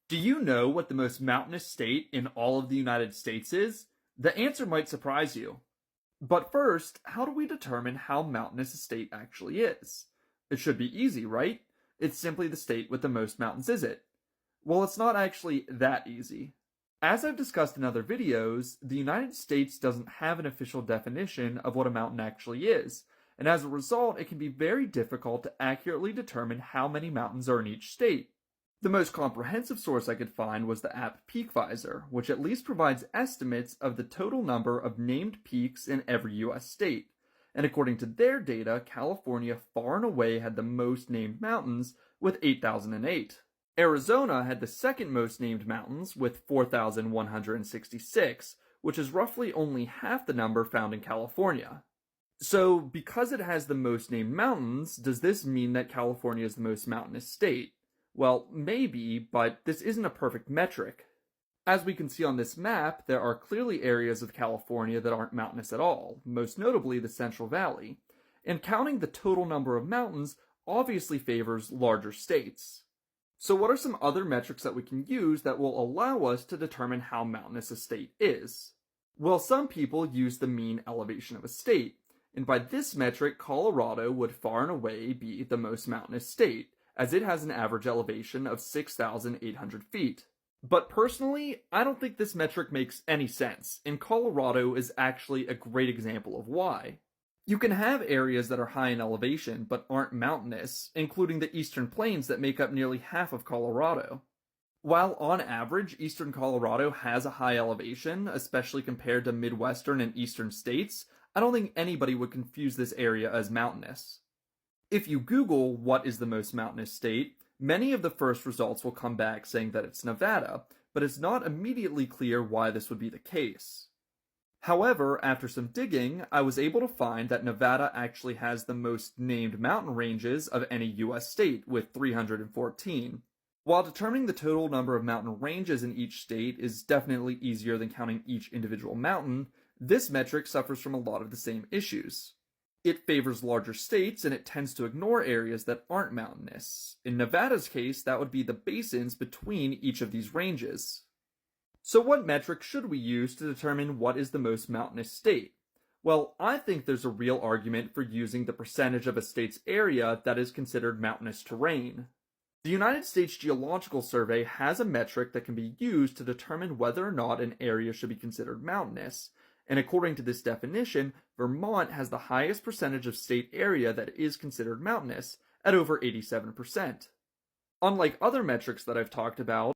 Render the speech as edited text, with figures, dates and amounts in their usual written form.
Do you know what the most mountainous state in all of the United States is? The answer might surprise you. But first, how do we determine how mountainous a state actually is? It should be easy, right? It's simply the state with the most mountains, is it? Well, it's not actually that easy. As I've discussed in other videos, the United States doesn't have an official definition of what a mountain actually is, and as a result, it can be very difficult to accurately determine how many mountains are in each state. The most comprehensive source I could find was the app PeakVisor, which at least provides estimates of the total number of named peaks in every US state. And according to their data, California far and away had the most named mountains with 8,008. Arizona had the second most named mountains with 4,166, which is roughly only half the number found in California. So, because it has the most named mountains, does this mean that California is the most mountainous state? Well, maybe, but this isn't a perfect metric. As we can see on this map, there are clearly areas of California that aren't mountainous at all, most notably the Central Valley. And counting the total number of mountains obviously favors larger states. So what are some other metrics that we can use that will allow us to determine how mountainous a state is? Well, some people use the mean elevation of a state, and by this metric, Colorado would far and away be the most mountainous state, as it has an average elevation of 6,800 feet. But personally, I don't think this metric makes any sense, and Colorado is actually a great example of why. You can have areas that are high in elevation but aren't mountainous, including the eastern plains that make up nearly half of Colorado. While on average, eastern Colorado has a high elevation, especially compared to Midwestern and eastern states, I don't think anybody would confuse this area as mountainous. If you Google what is the most mountainous state, many of the first results will come back saying that it's Nevada, but it's not immediately clear why this would be the case. However, after some digging, I was able to find that Nevada actually has the most named mountain ranges of any US state, with 314. While determining the total number of mountain ranges in each state is definitely easier than counting each individual mountain, this metric suffers from a lot of the same issues. It favors larger states and it tends to ignore areas that aren't mountainous. In Nevada's case, that would be the basins between each of these ranges. So what metric should we use to determine what is the most mountainous state? Well, I think there's a real argument for using the percentage of a state's area that is considered mountainous terrain. The United States Geological Survey has a metric that can be used to determine whether or not an area should be considered mountainous, and according to this definition, Vermont has the highest percentage of state area that is considered mountainous, at over 87%. Unlike other metrics that I've talked about,